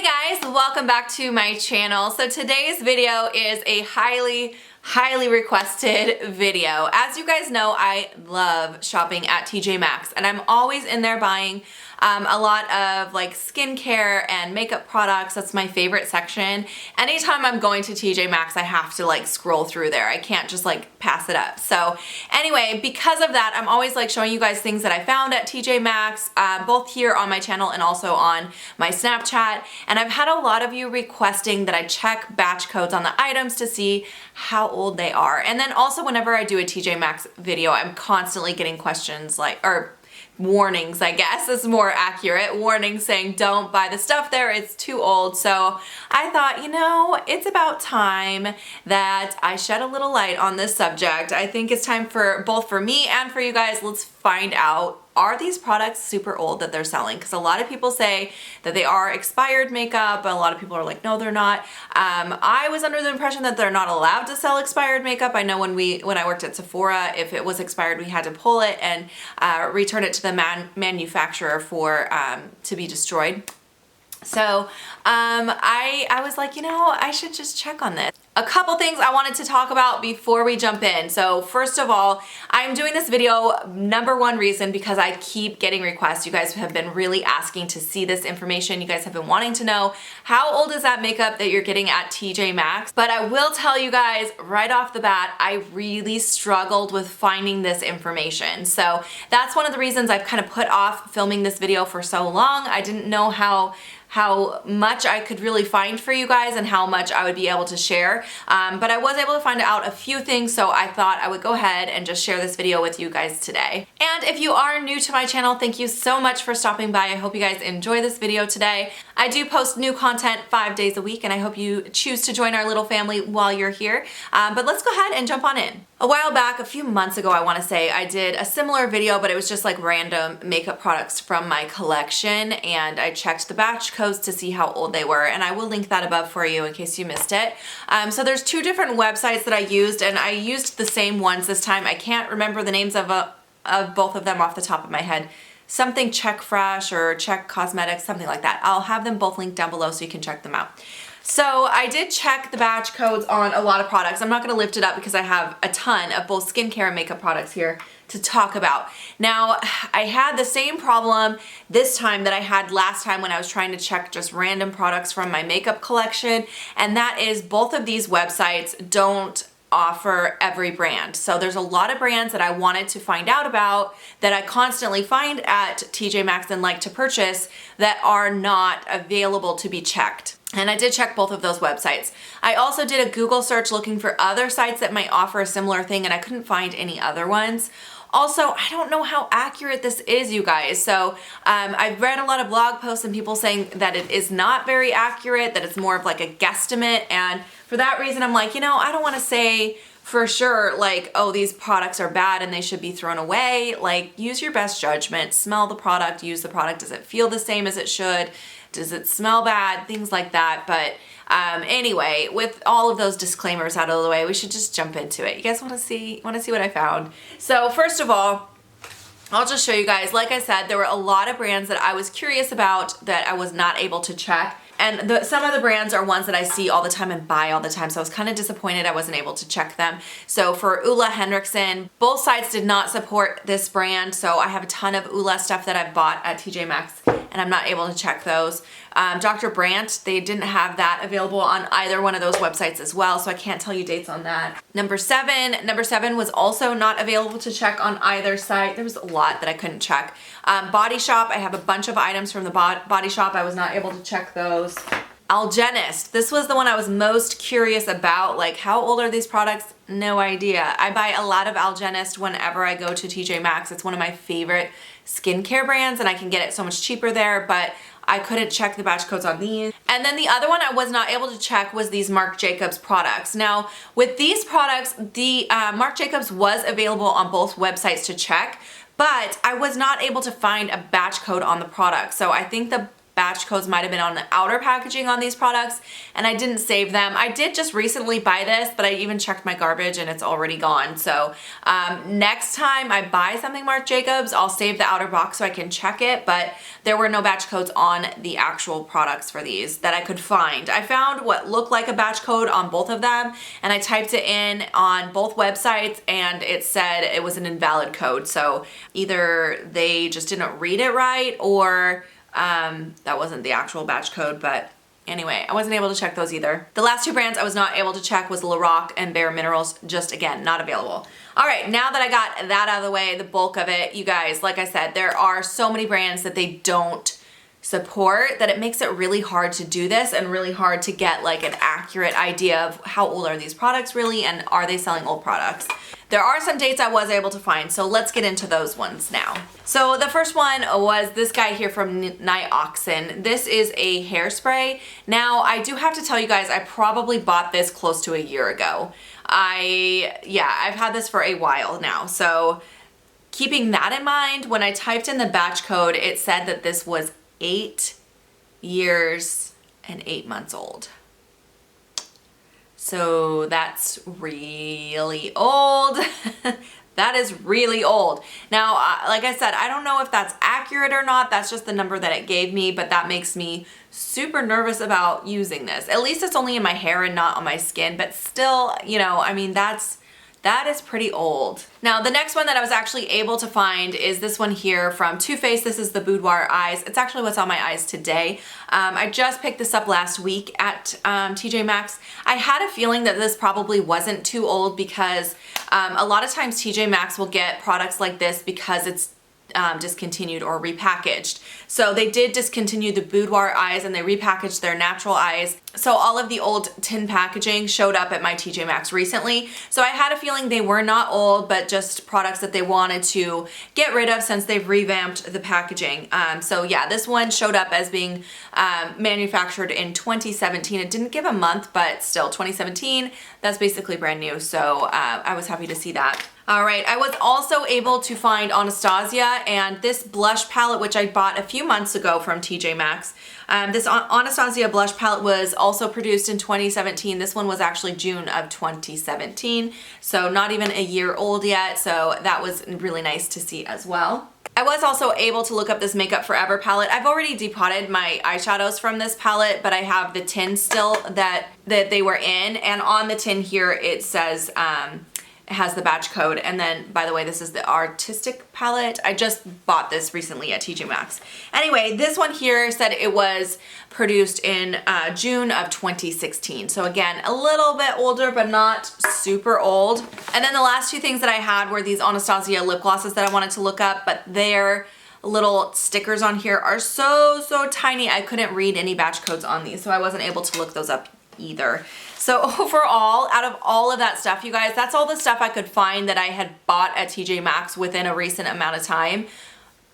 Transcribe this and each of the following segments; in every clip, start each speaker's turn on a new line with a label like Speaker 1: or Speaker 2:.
Speaker 1: Hey guys, welcome back to my channel. So today's video is a highly requested video. As you guys know, I love shopping at TJMaxx and I'm always in there buying a lot of like skincare and makeup products. That's my favorite section. Anytime I'm going to TJMaxx, I have to like scroll through there. I can't just like pass it up. So anyway, because of that, I'm always like showing you guys things that I found at TJMaxx, both here on my channel and also on my Snapchat. And I've had a lot of you requesting that I check batch codes on the items to see how old they are. And then also whenever I do a TJMaxx video, I'm constantly getting questions like, or warnings, I guess is more accurate, warnings saying don't buy the stuff there, it's too old. So I thought, you know, it's about time that I shed a little light on this subject. I think it's time for both for me and for you guys. Let's find out, are these products super old that they're selling? Because a lot of people say that they are expired makeup. A lot of people are like, no, they're not. I was under the impression that they're not allowed to sell expired makeup. I know when I worked at Sephora, if it was expired, we had to pull it and return it to the manufacturer for to be destroyed. So I was like, you know, I should just check on this. A couple things I wanted to talk about before we jump in. So first of all, I'm doing this video, number one reason, because I keep getting requests. You guys have been really asking to see this information. You guys have been wanting to know how old is that makeup that you're getting at TJMaxx. But I will tell you guys right off the bat, I really struggled with finding this information. So that's one of the reasons I've kind of put off filming this video for so long. I didn't know how much I could really find for you guys and how much I would be able to share. But I was able to find out a few things, so I thought I would go ahead and just share this video with you guys today. And if you are new to my channel, thank you so much for stopping by. I hope you guys enjoy this video today. I do post new content 5 days a week, and I hope you choose to join our little family while you're here. But let's go ahead and jump on in. A while back, a few months ago, I want to say, I did a similar video, but it was just like random makeup products from my collection, and I checked the batch codes to see how old they were, and I will link that above for you in case you missed it. So there's two different websites that I used, and I used the same ones this time. I can't remember the names of both of them off the top of my head. Something Check Fresh or Check Cosmetics, something like that. I'll have them both linked down below so you can check them out. So I did check the batch codes on a lot of products. I'm not going to lift it up because I have a ton of both skincare and makeup products here to talk about. Now, I had the same problem this time that I had last time when I was trying to check just random products from my makeup collection, and that is both of these websites don't offer every brand. So there's a lot of brands that I wanted to find out about that I constantly find at TJMaxx and like to purchase that are not available to be checked. And I did check both of those websites. I also did a Google search looking for other sites that might offer a similar thing, and I couldn't find any other ones. Also, I don't know how accurate this is, you guys. So I've read a lot of blog posts and people saying that it is not very accurate, that it's more of like a guesstimate. And for that reason, I'm like, you know, I don't want to say for sure, like, oh, these products are bad and they should be thrown away. Like, use your best judgment, smell the product, use the product. Does it feel the same as it should? Does it smell bad? Things like that. But anyway, with all of those disclaimers out of the way, we should just jump into it. You guys want to see what I found? So first of all, I'll just show you guys. Like I said, there were a lot of brands that I was curious about that I was not able to check. And some of the brands are ones that I see all the time and buy all the time, so I was kind of disappointed I wasn't able to check them. So for Ulla Henriksen, both sites did not support this brand, so I have a ton of Ulla stuff that I've bought at TJMaxx, and I'm not able to check those. Dr. Brandt, they didn't have that available on either one of those websites as well, so I can't tell you dates on that. Number seven was also not available to check on either site. There was a lot that I couldn't check. Body Shop, I have a bunch of items from the Body Shop. I was not able to check those. Algenist, this was the one I was most curious about. Like, how old are these products? No idea. I buy a lot of Algenist whenever I go to TJMaxx. It's one of my favorite skincare brands and I can get it so much cheaper there, but I couldn't check the batch codes on these. And then the other one I was not able to check was these Marc Jacobs products. Now, with these products, the Marc Jacobs was available on both websites to check, but I was not able to find a batch code on the product. So I think the batch codes might have been on the outer packaging on these products, and I didn't save them. I did just recently buy this, but I even checked my garbage and it's already gone. So next time I buy something Marc Jacobs, I'll save the outer box so I can check it, but there were no batch codes on the actual products for these that I could find. I found what looked like a batch code on both of them, and I typed it in on both websites and it said it was an invalid code. So either they just didn't read it right, or that wasn't the actual batch code. But anyway, I wasn't able to check those either. The last two brands I was not able to check was Lorac and Bare Minerals, just again, not available. All right, now that I got that out of the way, the bulk of it, you guys, like I said, there are so many brands that they don't support that it makes it really hard to do this and really hard to get like an accurate idea of how old are these products really, and are they selling old products. There are some dates I was able to find, so let's get into those ones now. So the first one was this guy here from Nioxin. This is a hairspray. Now, I do have to tell you guys, I probably bought this close to a year ago. I've had this for a while now. So keeping that in mind, when I typed in the batch code, it said that this was 8 years and 8 months old. So that's really old. That is really old. Now, like I said, I don't know if that's accurate or not. That's just the number that it gave me, but that makes me super nervous about using this. At least it's only in my hair and not on my skin, but still, you know, I mean, that is pretty old. Now, the next one that I was actually able to find is this one here from Too Faced. This is the Boudoir Eyes. It's actually what's on my eyes today. I just picked this up last week at TJMaxx. I had a feeling that this probably wasn't too old because a lot of times TJMaxx will get products like this because it's discontinued or repackaged. So they did discontinue the Boudoir Eyes and they repackaged their natural eyes. So all of the old tin packaging showed up at my TJMaxx recently. So I had a feeling they were not old, but just products that they wanted to get rid of since they've revamped the packaging. So yeah, this one showed up as being manufactured in 2017. It didn't give a month, but still 2017, that's basically brand new. So I was happy to see that. All right, I was also able to find Anastasia and this blush palette, which I bought a few months ago from TJMaxx. This Anastasia blush palette was also produced in 2017. This one was actually June of 2017, so not even a year old yet, so that was really nice to see as well. I was also able to look up this Makeup Forever palette. I've already depotted my eyeshadows from this palette, but I have the tin still that they were in, and on the tin here it says, it has the batch code. And then, by the way, this is the Artistic palette. I just bought this recently at TJMaxx. Anyway, this one here said it was produced in June of 2016. So again, a little bit older, but not super old. And then the last two things that I had were these Anastasia lip glosses that I wanted to look up, but their little stickers on here are so tiny. I couldn't read any batch codes on these, so I wasn't able to look those up either. So overall, out of all of that stuff, you guys, that's all the stuff I could find that I had bought at TJMaxx within a recent amount of time.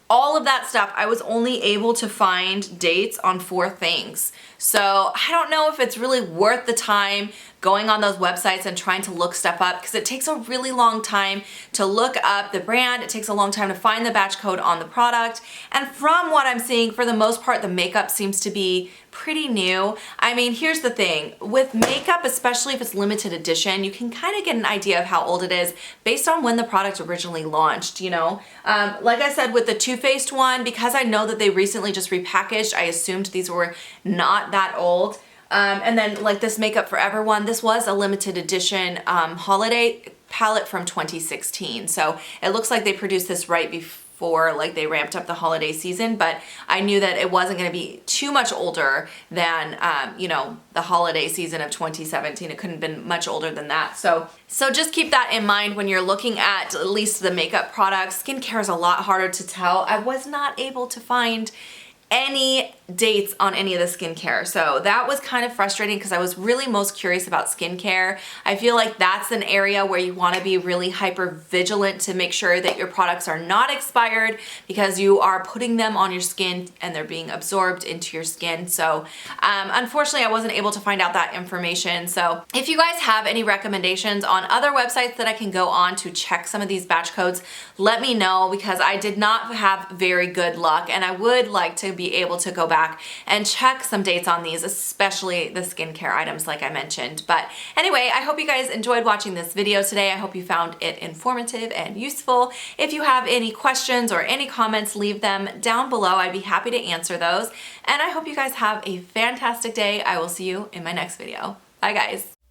Speaker 1: All of that stuff, I was only able to find dates on 4 things. So I don't know if it's really worth the time going on those websites and trying to look stuff up, because it takes a really long time to look up the brand. It takes a long time to find the batch code on the product. And from what I'm seeing, for the most part, the makeup seems to be pretty new. I mean, here's the thing. With makeup, especially if it's limited edition, you can kind of get an idea of how old it is based on when the product originally launched, you know? Like I said, with the Too Faced one, because I know that they recently just repackaged, I assumed these were not that old. And then like this Makeup Forever one, this was a limited edition holiday palette from 2016. So it looks like they produced this right before like they ramped up the holiday season, but I knew that it wasn't going to be too much older than, you know, the holiday season of 2017. It couldn't have been much older than that. So just keep that in mind when you're looking at least the makeup products. Skincare is a lot harder to tell. I was not able to find any dates on any of the skincare. So that was kind of frustrating because I was really most curious about skincare. I feel like that's an area where you want to be really hyper vigilant to make sure that your products are not expired, because you are putting them on your skin and they're being absorbed into your skin. So unfortunately, I wasn't able to find out that information. So if you guys have any recommendations on other websites that I can go on to check some of these batch codes, let me know, because I did not have very good luck and I would like to be able to go back back and check some dates on these, especially the skincare items like I mentioned. But anyway, I hope you guys enjoyed watching this video today. I hope you found it informative and useful. If you have any questions or any comments, leave them down below. I'd be happy to answer those. And I hope you guys have a fantastic day. I will see you in my next video. Bye guys.